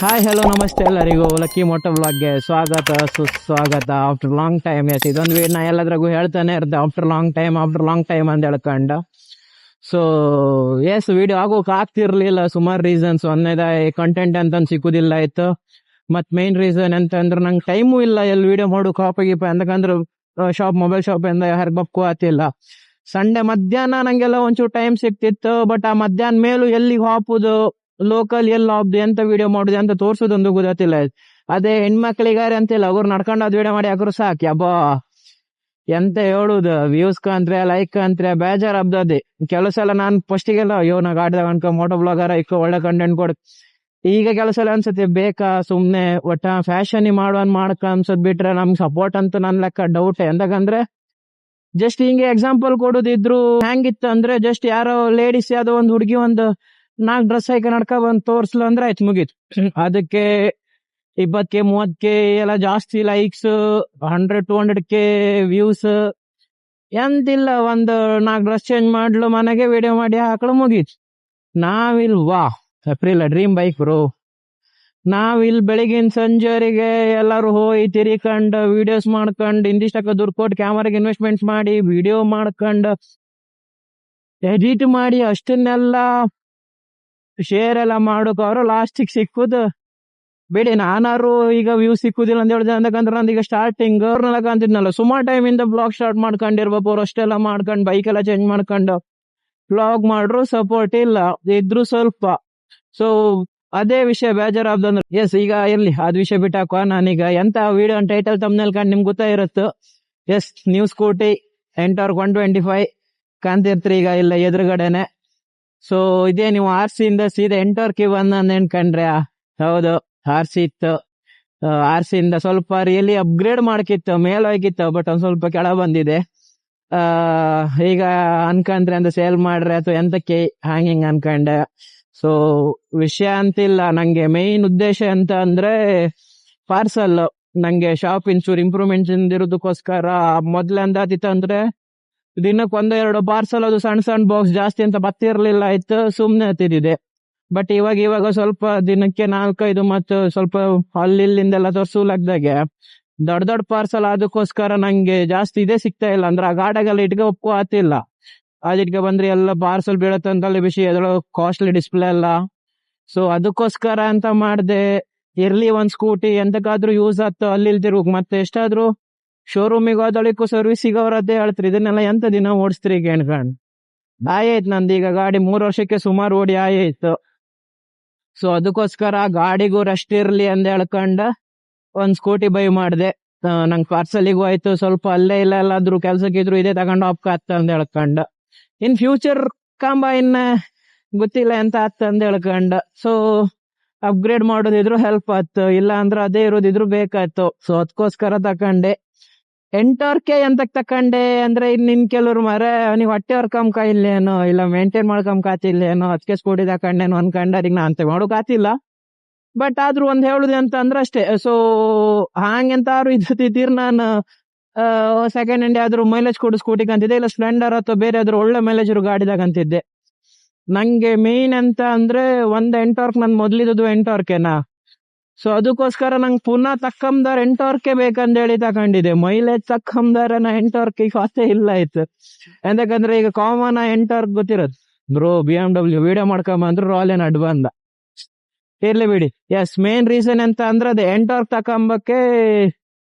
Hi hello ನಮಸ್ತೆ ಎಲ್ಲರಿಗೂ lucky Moto ವ್ಲಾಗ್ಗೆ ಸ್ವಾಗತ ಸುಸ್ವಾಗತ. ಆಫ್ಟರ್ ಲಾಂಗ್ ಟೈಮ್ ಎಸ್ ಇದೊಂದು ನಾ ಎಲ್ಲದ್ರಾಗೂ ಹೇಳ್ತಾನೆ ಇರ್ತೆ ಆಫ್ಟರ್ ಲಾಂಗ್ ಟೈಮ್ ಅಂತ ಹೇಳ್ಕೊಂಡ. ಸೊ ಎಸ್ ವಿಡಿಯೋ ಆಗೋಕೆ ಆಗ್ತಿರ್ಲಿಲ್ಲ, ಸುಮಾರು ರೀಸನ್ಸ್. ಒಂದೇದ ಕಂಟೆಂಟ್ ಅಂತ ಸಿಕ್ಕುದಿಲ್ಲ ಇತ್ತು, ಮತ್ ಮೇನ್ ರೀಸನ್ ಅಂತಂದ್ರೆ ನಂಗೆ ಟೈಮು ಇಲ್ಲ ಎಲ್ಲಿ ವಿಡಿಯೋ ಮಾಡು ಕಾಪ ಗೀಪ ಅಂತಕಂದ್ರೆ ಮೊಬೈಲ್ ಶಾಪ್ ಇಂದ ಹರ್ಬಕ್ಕು ಆತಿಲ್ಲ. ಸಂಡೇ ಮಧ್ಯಾಹ್ನ ನಂಗೆಲ್ಲ ಒಂಚೂರು ಟೈಮ್ ಸಿಕ್ತಿತ್ತು, ಬಟ್ ಆ ಮಧ್ಯಾಹ್ನ ಮೇಲೂ ಎಲ್ಲಿಗೆ ಹಾಪುದು, ಲೋಕಲ್ ಎಲ್ಲ ಹೋಗ್ದು ಎಂತ ವಿಡಿಯೋ ಮಾಡುದು ಅಂತ ತೋರ್ಸೋದೊಂದು ಗೊತ್ತಿಲ್ಲ. ಅದೇ ಹೆಣ್ಮಕ್ಳಿಗಾರೆ ಅಂತಿಲ್ಲ, ಅವ್ರು ನಡ್ಕೊಂಡು ಅದ್ ವಿಡಿಯೋ ಮಾಡಿ ಹಾಕ್ರು ಸಾಕಿ. ಅಬ್ಬಾ ಎಂತ ಹೇಳುದು, ವ್ಯೂಸ್ ಕಂತ್ರೆ ಲೈಕ್ ಕಂತ್ರೆ ಬೇಜಾರ್ ಅಬ್ದದೆ. ಕೆಲಸ ಎಲ್ಲ ನಾನು ಫಸ್ಟಿಗೆಲ್ಲ ಅಯ್ಯೋ ನಾ ಗಾಡಿದಾಗ ಅನ್ಕೊ ಮೋಟೋ ಬ್ಲಾಗರ್ ಇಕ್ಕ ಒಳ್ಳೆ ಕಂಟೆಂಟ್ ಕೊಡ್. ಈಗ ಕೆಲಸ ಎಲ್ಲ ಅನ್ಸುತ್ತೆ ಬೇಕಾ ಸುಮ್ನೆ ಒಟ್ಟ ಫ್ಯಾಷನ್ ಮಾಡ್ಕ ಅನ್ಸದ್ ಬಿಟ್ರೆ ನಮ್ಗೆ ಸಪೋರ್ಟ್ ಅಂತ ನನ್ ಲೆಕ್ಕ ಡೌಟ್. ಎಂತಕಂದ್ರೆ ಜಸ್ಟ್ ಹಿಂಗೆ ಎಕ್ಸಾಂಪಲ್ ಕೊಡೋದಿದ್ರು ಹೆಂಗಿತ್ತು ಅಂದ್ರೆ, ಜಸ್ಟ್ ಯಾರೋ ಲೇಡೀಸ್ ಯಾವ್ದೋ ಒಂದು ಹುಡುಗಿ ಒಂದು 4 ಡ್ರೆಸ್ ಹಾಕಿ ನಡ್ಕ ಬಂದ್ ತೋರ್ಸ್ಲು ಅಂದ್ರೆ ಆಯ್ತು ಮುಗೀತು. ಅದಕ್ಕೆ 20K 30K ಎಲ್ಲ ಜಾಸ್ತಿ ಲೈಕ್ಸ್, 100-200K ವ್ಯೂಸ್ ಎಂತಿಲ್ಲ. ಒಂದು 4 ಡ್ರೆಸ್ ಚೇಂಜ್ ಮಾಡ್ಲು, ಮನೆಗೆ ವಿಡಿಯೋ ಮಾಡಿ ಹಾಕಲು ಮುಗೀತು. ನಾವಿಲ್ವಾ ಏಪ್ರಿಲ್ ಡ್ರೀಮ್ ಬೈಕ್ ಬ್ರೋ. ನಾವಿಲ್ ಬೆಳಿಗಿನ ಸಂಜೆವರೆಗೆ ಎಲ್ಲಾರು ಹೋಗಿ ತಿರಿಕಂಡ್ ವಿಡಿಯೋಸ್ ಮಾಡ್ಕೊಂಡ್ ಇಂದಿಷ್ಟಕ್ಕ ದುಡ್ಡು ಕೊಟ್ಟು ಕ್ಯಾಮರಾಗೆ ಇನ್ವೆಸ್ಟ್ಮೆಂಟ್ ಮಾಡಿ ವಿಡಿಯೋ ಮಾಡ್ಕೊಂಡ್ ಎಡಿಟ್ ಮಾಡಿ ಅಷ್ಟನ್ನೆಲ್ಲ ಶೇರ್ ಎಲ್ಲ ಮಾಡೋಕೆ ಅವರು ಲಾಸ್ಟಿಗೆ ಸಿಕ್ಕುದು ಬಿಡಿ. ನಾನಾರು ಈಗ ವ್ಯೂ ಸಿಕ್ಕುದಿಲ್ಲ ಅಂತ ಹೇಳಿದೆ ಅಂತಕಂದ್ರೆ ನಂದು ಈಗ ಸ್ಟಾರ್ಟಿಂಗ್ ಅವ್ರನ್ನೆಲ್ಲ ಕಾಣ್ತಿದ್ನಲ್ಲ, ಸುಮಾರು ಟೈಮ್ ಇಂದ ಬ್ಲಾಗ್ ಸ್ಟಾರ್ಟ್ ಮಾಡ್ಕೊಂಡಿರ್ಬೇಕು. ಅವ್ರು ಅಷ್ಟೆಲ್ಲ ಮಾಡ್ಕೊಂಡು ಬೈಕ್ ಎಲ್ಲ ಚೇಂಜ್ ಮಾಡ್ಕೊಂಡು ಬ್ಲಾಗ್ ಮಾಡ್ರು, ಸಪೋರ್ಟ್ ಇಲ್ಲ ಇದ್ರು ಸ್ವಲ್ಪ. ಸೊ ಅದೇ ವಿಷಯ ಬೇಜಾರಾಗ್ದಂದ್ರೆ ಎಸ್ ಈಗ ಇರ್ಲಿ, ಅದ್ ವಿಷಯ ಬಿಟ್ಟಾಕುವ. ನಾನೀಗ ಎಂತ ವಿಡಿಯೋ ಟೈಟಲ್ ತಮ್ನೇಲ್ ಕಂಡು ನಿಮ್ಗೆ ಗೊತ್ತಾಗಿರತ್ತು. ಎಸ್ ನ್ಯೂ ಸ್ಕೂಟಿ ಎಂಟರ್ 125 ಕಾಣ್ತಿರ್ತೀರಿ ಈಗ ಇಲ್ಲ ಎದುರುಗಡೆನೆ. ಸೊ ಇದೇ ನೀವು RC ಇಂದ ಸೀದಾ ಎಂಟರ್ಗೆ ಬಂದ್ ಎಣ್ಕಂಡ್ರೆ ಹೌದು RC ಇತ್ತು. RC ಇಂದ ಸ್ವಲ್ಪ ರಿಯಲಿ ಅಪ್ಗ್ರೇಡ್ ಮಾಡ್ಕಿತ್ತು, ಮೇಲೋಗಿತ್ತು, ಬಟ್ ಒಂದ್ ಸ್ವಲ್ಪ ಕೆಳ ಬಂದಿದೆ. ಈಗ ಅನ್ಕಂಡ್ರೆ ಅಂತ ಸೇಲ್ ಮಾಡ್ರೆ ಅಥವಾ ಎಂತಕ್ಕೆ ಹ್ಯಾಂಗಿಂಗ್ ಅನ್ಕಂಡೆ. ಸೊ ವಿಷಯ ಅಂತಿಲ್ಲ, ನಂಗೆ ಮೇನ್ ಉದ್ದೇಶ ಅಂತ ಅಂದ್ರೆ ಪಾರ್ಸಲ್. ನಂಗೆ ಶಾಪ್ ಇನ್ಚೂರ್ ಇಂಪ್ರೂವ್ಮೆಂಟ್ಸ್ ಇರೋದಕ್ಕೋಸ್ಕರ ಮೊದ್ಲೆಂದಾತಿತ್ತು ಅಂದ್ರೆ ದಿನಕ್ಕೆ 1-2 ಪಾರ್ಸಲ್, ಅದು ಸಣ್ಣ ಸಣ್ಣ ಬಾಕ್ಸ್, ಜಾಸ್ತಿ ಅಂತ ಬತ್ತಿರ್ಲಿಲ್ಲ ಆಯ್ತು, ಸುಮ್ನೆ ಹತ್ತಿದೆ. ಬಟ್ ಇವಾಗ ಸ್ವಲ್ಪ ದಿನಕ್ಕೆ 4-5 ಮತ್ತು ಸ್ವಲ್ಪ ಅಲ್ಲಿಂದೆಲ್ಲ ತೋರ್ಸುಲಾಗ್ದಾಗೆ ದೊಡ್ಡ ಪಾರ್ಸಲ್. ಅದಕ್ಕೋಸ್ಕರ ನಂಗೆ ಜಾಸ್ತಿ ಇದೇ ಸಿಗ್ತಾ ಇಲ್ಲ, ಅಂದ್ರೆ ಆ ಗಾಡಿಗೆಲ್ಲ ಇಟ್ಕೊ ಒಪ್ಪು ಆತಿಲ್ಲ. ಅದಿಟ್ಕೆ ಬಂದ್ರೆ ಎಲ್ಲ ಪಾರ್ಸಲ್ ಬೀಳತ್ತಂತಲ್ಲಿ ಬಿಸಿ ಅದ್ರೊಳಗೆ ಕಾಸ್ಟ್ಲಿ ಡಿಸ್ಪ್ಲೇ ಎಲ್ಲ. ಸೊ ಅದಕ್ಕೋಸ್ಕರ ಅಂತ ಮಾಡ್ದೆ, ಇರ್ಲಿ ಒಂದ್ ಸ್ಕೂಟಿ ಎಂತಕ್ಕಾದ್ರೂ ಯೂಸ್ ಆತು ಅಲ್ಲಿ ತಿರುಗ್. ಮತ್ತೆ ಎಷ್ಟಾದ್ರು ಶೋರೂಮಿಗೆ ಹೋದಳಿಕ್ಕೂ ಸರ್ವಿಸಿಗೆ ಅವ್ರದ್ದೇ ಹೇಳ್ತಾರೆ, ಇದನ್ನೆಲ್ಲ ಎಂತ ದಿನ ಓಡಿಸ್ತೀರಿ ಕೇಳ್ಕೊಂಡ್ ಆಯ್ತು. ನಂದೀಗ ಗಾಡಿ 3 ವರ್ಷಕ್ಕೆ ಸುಮಾರು ಓಡಿ ಆಯ್ತು. ಸೊ ಅದಕ್ಕೋಸ್ಕರ ಗಾಡಿಗೂ ರೆಸ್ಟ್ ಇರ್ಲಿ ಅಂತ ಹೇಳ್ಕೊಂಡ ಒಂದ್ ಸ್ಕೂಟಿ ಬೈ ಮಾಡ್ದೆ. ನಂಗೆ ಪಾರ್ಸಲಿಗೂ ಆಯ್ತು, ಸ್ವಲ್ಪ ಅಲ್ಲೇ ಇಲ್ಲ ಎಲ್ಲಾದ್ರೂ ಕೆಲ್ಸಕ್ಕಿದ್ರು ಇದೇ ತಗೊಂಡು ಹೋಗ್ಕ ಅಂತ ಹೇಳ್ಕೊಂಡ. ಇನ್ ಫ್ಯೂಚರ್ ಕಾಂಬೈನ್ ಗೊತ್ತಿಲ್ಲ ಎಂತ ಆತ ಅಂತ ಹೇಳ್ಕೊಂಡ. ಸೊ ಅಪ್ಗ್ರೇಡ್ ಮಾಡೋದಿದ್ರು ಹೆಲ್ಪ್ ಆಯ್ತು, ಇಲ್ಲ ಅಂದ್ರೆ ಅದೇ ಇರೋದಿದ್ರು ಬೇಕಾಯ್ತು. ಸೊ ಅದಕ್ಕೋಸ್ಕರ ತಕೊಂಡೆ. ಎಂಟರ್ಕೆ ಎಂತಕ್ ತಕೊಂಡೆ ಅಂದ್ರೆ, ನಿನ್ ಕೆಲವ್ರು ಮರ ನೀವ್ ಹೊಟ್ಟೆ ಹೊರ್ಕಂಕ ಇಲ್ಲೇನೋ, ಇಲ್ಲ ಮೇಂಟೈನ್ ಮಾಡ್ಕೊಂಕ ಆತಿಲ್ಲೇನೋ, ಅದಕ್ಕೆ ಸ್ಕೂಟಿ ತಕೊಂಡೇನೋ ಅನ್ಕೊಂಡ. ಈಗ ನಾ ಅಂತ ಮಾಡೋಕ್ ಆತಿಲ್ಲ, ಬಟ್ ಆದ್ರೂ ಒಂದ್ ಹೇಳುದು ಅಂತ ಅಂದ್ರೆ ಅಷ್ಟೇ. ಸೊ ಹಾಂಗೆಂತಾರು ಇದ್ದೀರ್ ನಾನು ಸೆಕೆಂಡ್ ಹ್ಯಾಂಡ್ ಯಾವ್ದಾದ್ರು ಮೈಲೇಜ್ ಕೊಡು ಸ್ಕೂಟಿ ಅಂತಿದ್ದೆ, ಇಲ್ಲ ಸ್ಪ್ಲೆಂಡರ್ ಅಥವಾ ಬೇರೆ ಯಾವ್ದಾದ್ರು ಒಳ್ಳೆ ಮೈಲೇಜ್ ಗಾಡಿದಾಗ ಅಂತಿದ್ದೆ. ನಂಗೆ ಮೇನ್ ಅಂತ ಅಂದ್ರೆ ಒಂದ್ ಎಂಟರ್ಕ್ ನನ್ ಮೊದ್ಲಿದ್ದು ಎಂಟರ್ಕೆನಾ. ಸೊ ಅದಕ್ಕೋಸ್ಕರ ನಂಗೆ ಪುನಃ ತಕ್ಕಂದಾರ ಎಂಟರ್ಕೆ ಬೇಕಂತ ಹೇಳಿ ತಕೊಂಡಿದೆ. ಮೈಲೇಜ್ ತಕ್ಕಂದಾರ ನಾ ಎಂಟರ್ಕೆ ಖಾತೆ ಇಲ್ಲ ಆಯ್ತು. ಎಂತಕಂದ್ರೆ ಈಗ ಕಾಮನ್ ಎಂಟರ್ಕ್ ಗೊತ್ತಿರತ್ ಬ್ರೋ, BMW ವಿಡಿಯೋ ಮಾಡ್ಕೊಂಬಂದ್ರು ರಾಯಲ್ ಎನ್ಫೀಲ್ಡ್ ಬಂದ, ಇರ್ಲಿ ಬಿಡಿ. ಎಸ್ ಮೇನ್ ರೀಸನ್ ಅಂತ ಅಂದ್ರೆ ಅದೇ ಎಂಟರ್ಕ್ ತಕೊಂಬಕ್ಕೆ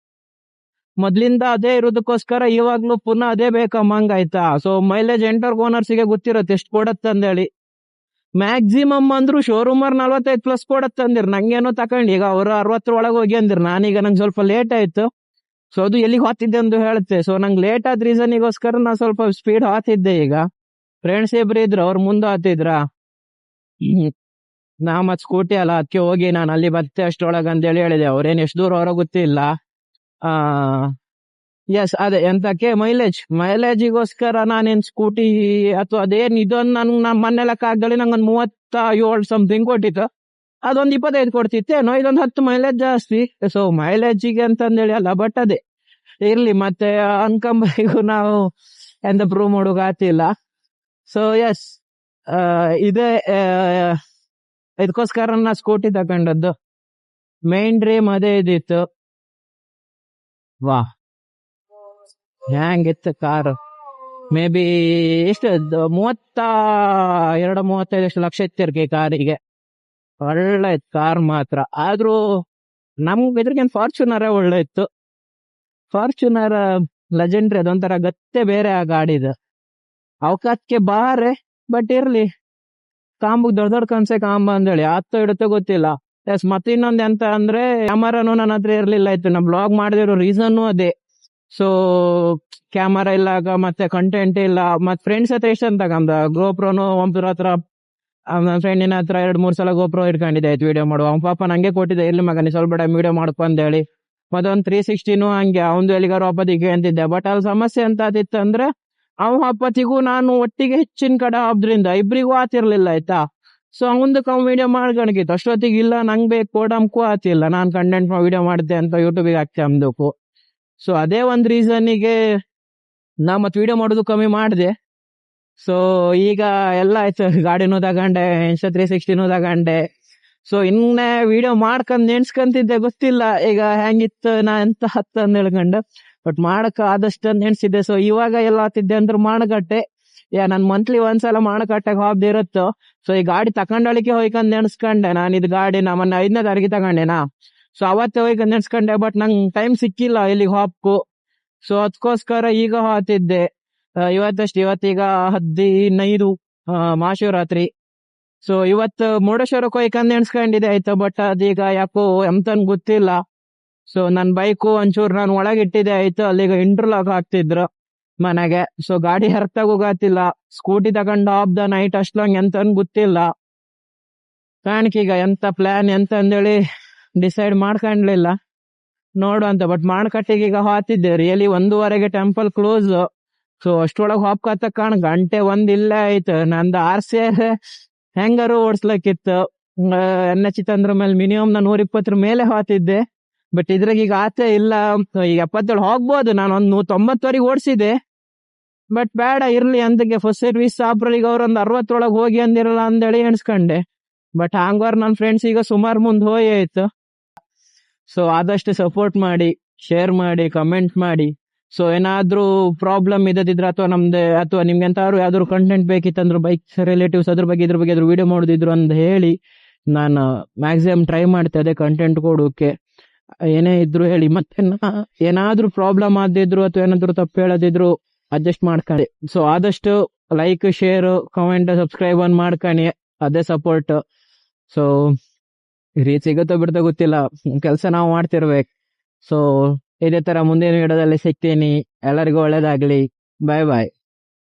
ಮೊದ್ಲಿಂದ ಅದೇ ಇರೋದಕ್ಕೋಸ್ಕರ ಇವಾಗ್ಲೂ ಪುನಃ ಅದೇ ಬೇಕಮ್ಮಂಗ ಆಯ್ತಾ. ಸೊ ಮೈಲೇಜ್ ಎಂಟರ್ಕ್ ಓನರ್ಸಿಗೆ ಗೊತ್ತಿರತ್ತೆ ಎಷ್ಟು ಕೊಡತ್ತಂದೇಳಿ. ಮ್ಯಾಕ್ಸಿಮಮ್ ಅಂದ್ರು ಶೋರೂಮರ್ 45+ ಕೊಡತ್ತಂದಿರ್. ನಂಗೇನೋ ತಕೊಂಡ್ ಈಗ ಅವ್ರು 60 ಒಳಗೆ ಹೋಗಿ ಅಂದಿರ್. ನಾನೀಗ ನಂಗೆ ಸ್ವಲ್ಪ ಲೇಟ್ ಆಯ್ತು. ಸೊ ಅದು ಎಲ್ಲಿಗೆ ಹೋಗ್ತಿದ್ದೆ ಅಂತ ಹೇಳುತ್ತೆ. ಸೊ ನಂಗೆ ಲೇಟ್ ಆದ ರೀಸನಿಗೋಸ್ಕರ ನಾ ಸ್ವಲ್ಪ ಸ್ಪೀಡ್ ಹಾತಿದ್ದೆ. ಈಗ ಫ್ರೆಂಡ್ಸ್ ಇಬ್ರು ಇದ್ರು, ಅವ್ರು ಮುಂದೆ ಹಾತಿದ್ರ, ನಾ ಮತ್ ಸ್ಕೂಟಿ ಅಲ್ಲ ಅದಕ್ಕೆ ಹೋಗಿ ನಾನು ಅಲ್ಲಿ ಬತ್ತೆ ಅಷ್ಟೊಳಗ ಅಂತ ಹೇಳಿದೆ. ಅವ್ರೇನ್ ಎಷ್ಟು ದೂರ ಹೊರ ಗೊತ್ತಿಲ್ಲ. ಎಸ್ ಅದೇ ಎಂತಕ್ಕೆ ಮೈಲೇಜಿಗೋಸ್ಕರ ನಾನೇನ್ ಸ್ಕೂಟಿ ಅಥವಾ ಅದೇನ್ ಇದೊಂದು ನನ್ ಮೊನ್ನೆ ಲೆಕ್ಕ ಆಗ್ದಳಿ ನಂಗೊಂದು 37 ಸಮಥಿಂಗ್ ಕೊಟ್ಟಿತ್ತು. ಅದೊಂದು 25 ಕೊಡ್ತಿತ್ತೇನೋ, ಇದೊಂದು 10 ಮೈಲೇಜ್ ಜಾಸ್ತಿ. ಸೊ ಮೈಲೇಜಿಗೆ ಅಂತಂದೇಳಿ ಅಲ್ಲ, ಬಟ್ ಅದೇ ಇರ್ಲಿ. ಮತ್ತೆ ಅನ್ಕಂಬರಿಗೂ ನಾವು ಎಂತ ಪ್ರೂವ್ ಮಾಡೋಕ್ ಆಗ್ತಿಲ್ಲ. ಸೊ ಎಸ್ ಇದೇ ಇದಕ್ಕೋಸ್ಕರ ನಾ ಸ್ಕೂಟಿ ತಕೊಂಡದ್ದು. ಮೇನ್ ಡ್ರೀಮ್ ಅದೇ ಇದ್ದಿತ್ತು. ವಾ ಹೆಂಗಿತ್ತು ಕಾರ್. ಮೇ ಬಿ ಎಷ್ಟು 32-35 ಲಕ್ಷ ಇತ್ತಿರ್ಕೆ ಕಾರಿಗೆ. ಒಳ್ಳೆ ಇತ್ತು ಕಾರ್ ಮಾತ್ರ. ಆದ್ರೂ ನಮ್ಗೆ ಇದ್ರಿಗೇನು ಫಾರ್ಚುನರೇ ಒಳ್ಳೆ ಇತ್ತು. ಫಾರ್ಚುನರ್ ಲೆಜೆಂಡ್ರಿ, ಅದೊಂಥರ ಗತ್ತೆ ಬೇರೆ ಆ ಗಾಡಿದು. ಅವಕಾಶಕ್ಕೆ ಬಾರೆ, ಬಟ್ ಇರ್ಲಿ, ಕಾಂಬಗ್ ದೊಡ್ಡ ದೊಡ್ಡ ಕನ್ಸೆ ಕಾಂಬ ಅಂದೇಳಿ ಆತ್ತೋ ಇಡುತ್ತೋ ಗೊತ್ತಿಲ್ಲ. ಎಸ್, ಮತ್ತೆ ಇನ್ನೊಂದ್ ಎಂತ ಅಂದ್ರೆ ಕ್ಯಾಮರಾನು ನನ್ನ ಹತ್ರ ಇರ್ಲಿಲ್ಲ ಇತ್ತು. ನಾ ಬ್ಲಾಗ್ ಮಾಡದಿರೋ ರೀಸನ್ನು ಅದೇ. ಸೊ ಕ್ಯಾಮರಾ ಇಲ್ಲಾಗ ಮತ್ತೆ ಕಂಟೆಂಟ್ ಇಲ್ಲ. ಮತ್ ಫ್ರೆಂಡ್ಸ್ ಹತ್ರ ಎಷ್ಟು ಅಂತ ತಗೊಂಡ ಗೋಪ್ರೋನು ಒಬ್ಬರ ಹತ್ರ, ನನ್ನ ಫ್ರೆಂಡಿನ ಹತ್ರ 2-3 ಸಲ ಗೋಪ್ರೋ ಇಟ್ಕೊಂಡಿದ್ದೆ ಆಯ್ತು ವಿಡಿಯೋ ಮಾಡುವ. ಅವ್ನ ಪಾಪ ನಂಗೆ ಕೊಟ್ಟಿದ್ದೆ, ಇರ್ಲಿ ಮಗ ನೀ ಸ್ವಲ್ಪ ವಿಡಿಯೋ ಮಾಡ್ಕೊ ಅಂತ ಹೇಳಿ. ಮತ್ತೊಂದ್ 360 ಹಂಗೆ ಅವಂದು ಎಲ್ಲಿಗಾರು ಹಬ್ಬದಿಗೆ ಅಂತಿದ್ದೆ. ಬಟ್ ಅಲ್ಲಿ ಸಮಸ್ಯೆ ಅಂತ ಆದಿತ್ತು ಅಂದ್ರೆ ಅವ್ ಹಬ್ಬತಿಗೂ ನಾನು ಒಟ್ಟಿಗೆ ಹೆಚ್ಚಿನ ಕಡೆ ಆದ್ರಿಂದ ಇಬ್ರಿಗೂ ಆತಿರ್ಲಿಲ್ಲ ಆಯ್ತಾ. ಸೊ ಅವಂದಕ್ಕೆ ಅವ್ನು ವಿಡಿಯೋ ಮಾಡ್ಕೊಂಡಿತ್ತು. ಅಷ್ಟೊತ್ತಿಗೆ ಇಲ್ಲ ನಂಗೆ ಬೇಕು ಕೊಡಮ್ಕು ಆತಿಲ್ಲ, ನಾನ್ ಕಂಟೆಂಟ್ ವಿಡಿಯೋ ಮಾಡಿದ್ದೆ ಅಂತ ಯೂಟ್ಯೂಬಿಗೆ ಹಾಕ್ತೆ ಅಂದಕ್ಕೂ. ಸೊ ಅದೇ ಒಂದ್ ರೀಸನ್ನಿಗೆ ನಾ ಮತ್ ವಿಡಿಯೋ ಮಾಡೋದು ಕಮ್ಮಿ ಮಾಡಿದೆ. ಸೊ ಈಗ ಎಲ್ಲ ಆಯ್ತು, ಗಾಡಿನೂ ತಗೊಂಡೆ, ಇನ್ಸ್ಟಾ 360 ತಗೊಂಡೆ. ಸೊ ಇನ್ನೇ ವಿಡಿಯೋ ಮಾಡ್ಕೊಂಡ್ ನೆನ್ಸ್ಕೊಂತಿದ್ದೆ, ಗೊತ್ತಿಲ್ಲ ಈಗ ಹೆಂಗಿತ್ತು ನಾ ಎಂತ ಹತ್ತು ಅಂತ ಹೇಳ್ಕೊಂಡು. ಬಟ್ ಮಾಡಕ ಆದಷ್ಟು ನೆನ್ಸಿದ್ದೆ. ಸೊ ಇವಾಗ ಎಲ್ಲ ಆತಿದ್ದೆ ಅಂದ್ರೆ ಮಾಡಕಟ್ಟೆ. ನನ್ ಮಂತ್ಲಿ ಒಂದ್ಸಲ ಮಾಡಕಟ್ಟೆಗೆ ಹೋಗ್ದಿರುತ್ತೋ. ಸೊ ಈ ಗಾಡಿ ತಕೊಂಡಳಿಕೆ ಹೋಯ್ಕೊಂಡ್ ನೆನ್ಸ್ಕೊಂಡೆ. ನಾನು ಇದು ಗಾಡಿ ಮೊನ್ನೆ 5ನೇ ತಾರೀಕಿಗೆ ತಗೊಂಡೆನಾ. ಸೊ ಅವತ್ತೇ ಹೋಯ್ಕೊಂಡ್ ನೆನ್ಸ್ಕೊಂಡೆ. ಬಟ್ ನಂಗೆ ಟೈಮ್ ಸಿಕ್ಕಿಲ್ಲ ಇಲ್ಲಿಗೆ ಹಾಪ್ಕು. ಸೊ ಅದಕ್ಕೋಸ್ಕರ ಈಗ ಹೋಗ್ತಿದ್ದೆ. ಇವತ್ತೀಗ 15 ಮಹಾಶಿವರಾತ್ರಿ. ಸೊ ಇವತ್ತು ಮುರುಡೇಶ್ವರಕ್ಕೆ ಹೋಯ್ಕೊಂಡ್ ನೆನ್ಸ್ಕೊಂಡಿದೆ ಆಯ್ತು. ಬಟ್ ಅದೀಗ ಯಾಕೋ ಎಂತನ್ ಗೊತ್ತಿಲ್ಲ. ಸೊ ನನ್ ಬೈಕು ಒಂಚೂರು ನಾನು ಒಳಗಿಟ್ಟಿದೆ ಆಯ್ತು. ಅಲ್ಲಿಗ ಇಂಟರ್ಲಾಕ್ ಹಾಕ್ತಿದ್ರು ಮನೆಗೆ. ಸೊ ಗಾಡಿ ಹರ್ತಾಗ ಹೋಗತ್ತಿಲ್ಲ. ಸ್ಕೂಟಿ ತಗೊಂಡು ಆಫ್ ದ ನೈಟ್ ಅಷ್ಟೊಂಗ್ ಎಂತನ್ ಗೊತ್ತಿಲ್ಲ. ಕಾರಣಕ್ಕೀಗ ಎಂತ ಪ್ಲಾನ್ ಎಂತ ಅಂದೇಳಿ ಡಿಸೈಡ್ ಮಾಡ್ಕೊಂಡ್ಲಿಲ್ಲ, ನೋಡು ಅಂತ. ಬಟ್ ಮಾಡ್ಕಟ್ಟಿಗೆ ಈಗ ಹಾತಿದ್ದೆ. ರಿಯಲಿ 1:30ಗೆ ಟೆಂಪಲ್ ಕ್ಲೋಸ್. ಸೊ ಅಷ್ಟೊಳಗೆ ಹಾಪ್ಕತ್ತ ಗಂಟೆ 1 ಇಲ್ಲೇ ಆಯ್ತು. ನಂದು RC ಹೆಂಗಾರು ಓಡಿಸ್ಲಕ್ಕಿತ್ತು. NH ತಂದ್ರ ಮೇಲೆ ಮಿನಿಮಮ್ ನಾನು 120 ಮೇಲೆ ಹಾತಿದ್ದೆ. ಬಟ್ ಇದ್ರಾಗ ಈಗ ಆತೆ ಇಲ್ಲ. ಈಗ 77 ಹೋಗ್ಬೋದು. ನಾನು ಒಂದು 90ವರೆಗೆ ಓಡಿಸಿದೆ. ಬಟ್ ಬೇಡ ಇರ್ಲಿ ಅಂತಕ್ಕೆ ಫಸ್ಟ್ ಸರ್ವಿಸ್ ಸಾಪ್ರಲಿಗೆ ಅವ್ರೊಂದು 60 ಹೋಗಿ ಅಂದಿರಲ್ಲ ಅಂದೇಳಿ ಎಣಿಸ್ಕೊಂಡೆ. ಬಟ್ ಹಂಗಾರ ನನ್ನ ಫ್ರೆಂಡ್ಸ್ ಈಗ ಸುಮಾರು ಮುಂದೆ ಹೋಗಿ ಆಯ್ತು. ಸೊ ಆದಷ್ಟು ಸಪೋರ್ಟ್ ಮಾಡಿ, ಶೇರ್ ಮಾಡಿ, ಕಮೆಂಟ್ ಮಾಡಿ. ಸೊ ಏನಾದ್ರೂ ಪ್ರಾಬ್ಲಮ್ ಇದ್ದಿದ್ರೆ ಅಥವಾ ನಿಮ್ಗೆ ಎಂತಾದ್ರು ಯಾವ್ದಾದ್ರು ಕಂಟೆಂಟ್ ಬೇಕಿತ್ತಂದ್ರೆ ಬೈಕ್ ರಿಲೇಟಿವ್ಸ್ ಇದ್ರ ಬಗ್ಗೆ ವಿಡಿಯೋ ಮಾಡೋದಿದ್ರು ಅಂತ ಹೇಳಿ, ನಾನು ಮ್ಯಾಕ್ಸಿಮಮ್ ಟ್ರೈ ಮಾಡ್ತೆ ಅದೇ ಕಂಟೆಂಟ್ ಕೊಡೋಕೆ. ಏನೇ ಇದ್ರು ಹೇಳಿ. ಮತ್ತೆ ಏನಾದ್ರೂ ಪ್ರಾಬ್ಲಮ್ ಆದಿದ್ರು ಅಥವಾ ಏನಾದ್ರು ತಪ್ಪು ಹೇಳೋದಿದ್ರು ಅಡ್ಜಸ್ಟ್ ಮಾಡ್ಕೊಳ್ಳಿ. ಸೊ ಆದಷ್ಟು ಲೈಕ್, ಶೇರ್, ಕಮೆಂಟ್, ಸಬ್ಸ್ಕ್ರೈಬ್ ಮಾಡ್ಕೊಳ್ಳಿ, ಅದೇ ಸಪೋರ್ಟ್. ಸೊ ರೀಚ್ ಸಿಗುತ್ತೋ ಬಿಡ್ತೋ ಗೊತ್ತಿಲ್ಲ, ಕೆಲಸ ನಾವು ಮಾಡ್ತಿರ್ಬೇಕು. ಸೊ ಇದೇ ತರ ಮುಂದಿನ ವಿಡಿಯೋದಲ್ಲಿ ಸಿಗ್ತೀನಿ. ಎಲ್ಲರಿಗೂ ಒಳ್ಳೇದಾಗ್ಲಿ. ಬಾಯ್ ಬಾಯ್.